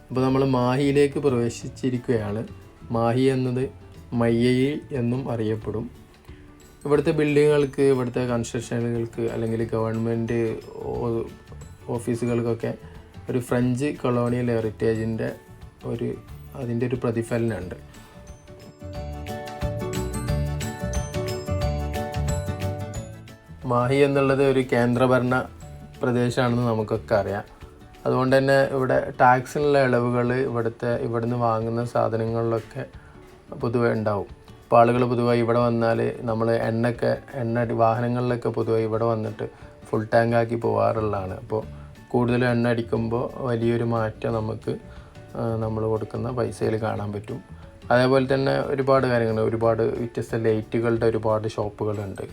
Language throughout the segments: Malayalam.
അപ്പോൾ നമ്മൾ മാഹിയിലേക്ക് പ്രവേശിച്ചിരിക്കുകയാണ്. മാഹി എന്നത് മയ്യയിൽ എന്നും അറിയപ്പെടും. ഇവിടുത്തെ ബിൽഡിങ്ങുകൾക്ക്, ഇവിടുത്തെ കൺസ്ട്രക്ഷനുകൾക്ക് അല്ലെങ്കിൽ ഗവൺമെൻറ് ഓഫീസുകൾക്കൊക്കെ ഒരു ഫ്രഞ്ച് കൊളോണിയൽ ഹെറിറ്റേജിൻ്റെ അതിൻ്റെ ഒരു പ്രതിഫലനമുണ്ട്. മാഹി എന്നുള്ളത് ഒരു കേന്ദ്രഭരണ പ്രദേശമാണെന്ന് നമുക്കൊക്കെ അറിയാം. അതുകൊണ്ട് തന്നെ ഇവിടെ ടാക്സിനുള്ള ഇളവുകൾ ഇവിടുന്ന് വാങ്ങുന്ന സാധനങ്ങളിലൊക്കെ പൊതുവെ ഉണ്ടാവും. അപ്പോൾ ആളുകൾ പൊതുവായി ഇവിടെ വന്നാൽ നമ്മൾ എണ്ണ വാഹനങ്ങളിലൊക്കെ പൊതുവായി ഇവിടെ വന്നിട്ട് ഫുൾ ടാങ്കാക്കി പോകാറുള്ളതാണ്. അപ്പോൾ കൂടുതൽ എണ്ണ അടിക്കുമ്പോൾ വലിയൊരു മാറ്റം നമുക്ക് നമ്മൾ കൊടുക്കുന്ന പൈസയിൽ കാണാൻ പറ്റും. അതേപോലെ തന്നെ ഒരുപാട് കാര്യങ്ങൾ, ഒരുപാട് വ്യത്യസ്ത ലൈറ്റുകളുടെ ഒരുപാട് ഷോപ്പുകളുണ്ട്.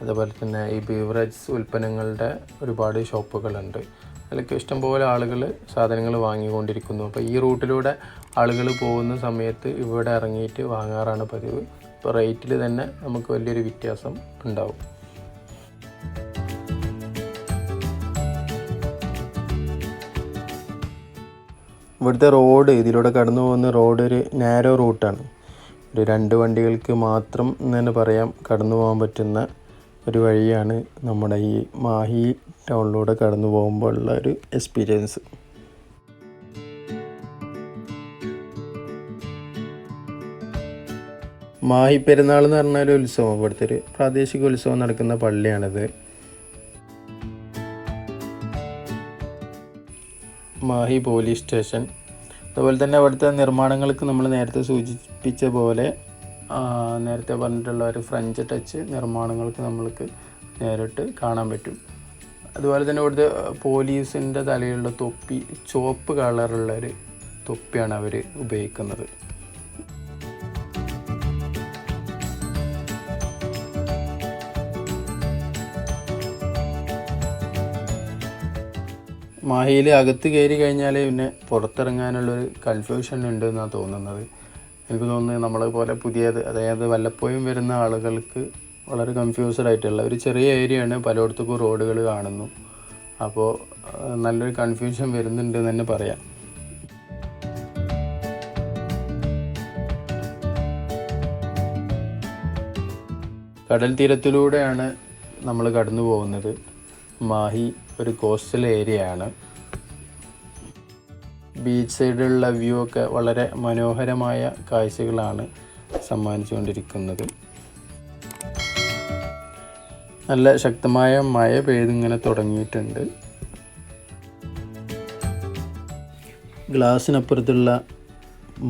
അതേപോലെ തന്നെ ഈ ബീവറേജ് ഉൽപ്പന്നങ്ങളുടെ ഒരുപാട് ഷോപ്പുകളുണ്ട്. അതിലൊക്കെ ഇഷ്ടംപോലെ ആളുകൾ സാധനങ്ങൾ വാങ്ങിക്കൊണ്ടിരിക്കുന്നു. അപ്പോൾ ഈ റൂട്ടിലൂടെ ആളുകൾ പോകുന്ന സമയത്ത് ഇവിടെ ഇറങ്ങിയിട്ട് വാങ്ങാറാണ് പതിവ്. ഇപ്പോൾ റേറ്റിൽ തന്നെ നമുക്ക് വലിയൊരു വ്യത്യാസം ഉണ്ടാവും. ഇവിടുത്തെ റോഡ്, ഇതിലൂടെ കടന്നു പോകുന്ന റോഡ് ഒരു നാരോ റൂട്ടാണ്. ഒരു 2 വണ്ടികൾക്ക് മാത്രം എന്ന് തന്നെ പറയാം കടന്നു പോകാൻ പറ്റുന്ന ഒരു വഴിയാണ് നമ്മുടെ ഈ മാഹി ടൗണിലൂടെ കടന്നു പോകുമ്പോൾ ഉള്ള ഒരു എക്സ്പീരിയൻസ്. മാഹി പെരുന്നാൾ എന്ന് പറഞ്ഞാൽ ഉത്സവം, ഇവിടുത്തെ ഒരു പ്രാദേശിക ഉത്സവം നടക്കുന്ന പള്ളിയാണിത്. Mahe police station. അതുപോലെ തന്നെ അവിടുത്തെ നിർമ്മാണങ്ങൾക്ക് നമ്മൾ നേരത്തെ സൂചിപ്പിച്ച പോലെ നേരത്തെ പറഞ്ഞിട്ടുള്ള ഒരു ഫ്രഞ്ച് ടച്ച് നിർമ്മാണങ്ങൾക്ക് നമ്മൾക്ക് നേരിട്ട് കാണാൻ പറ്റും. അതുപോലെ തന്നെ ഇവിടുത്തെ പോലീസിൻ്റെ തലയിലുള്ള തൊപ്പി ചുവപ്പ് കളറുള്ളൊരു തൊപ്പിയാണ് അവർ ഉപയോഗിക്കുന്നത്. മാഹിയിൽ അകത്ത് കയറി കഴിഞ്ഞാൽ പിന്നെ പുറത്തിറങ്ങാനുള്ളൊരു കൺഫ്യൂഷൻ ഉണ്ട് എന്നാണ് തോന്നുന്നത്. എനിക്ക് തോന്നുന്നത് നമ്മളെ പോലെ അതായത് വല്ലപ്പോഴും വരുന്ന ആളുകൾക്ക് വളരെ കൺഫ്യൂസ്ഡ് ആയിട്ടുള്ള ഒരു ചെറിയ ഏരിയയാണ്. പലയിടത്തും റോഡുകൾ കാണുന്നു. അപ്പോൾ നല്ലൊരു കൺഫ്യൂഷൻ വരുന്നുണ്ട് എന്ന് തന്നെ പറയാം. കടൽ തീരത്തിലൂടെയാണ് നമ്മൾ കടന്നു പോകുന്നത്. മാഹി ഒരു കോസ്റ്റൽ ഏരിയ ആണ്. ബീച്ച് സൈഡിലുള്ള വ്യൂ ഒക്കെ വളരെ മനോഹരമായ കാഴ്ചകളാണ് സമ്മാനിച്ചുകൊണ്ടിരിക്കുന്നത്. നല്ല ശക്തമായ മഴ പെയ്തിങ്ങനെ തുടങ്ങിയിട്ടുണ്ട്. ഗ്ലാസ്സിനപ്പുറത്തുള്ള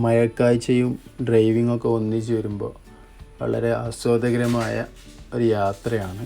മഴക്കാഴ്ചയും ഡ്രൈവിങ്ങൊക്കെ ഒന്നിച്ച് വരുമ്പോൾ വളരെ ആസ്വാദകരമായ ഒരു യാത്രയാണ്.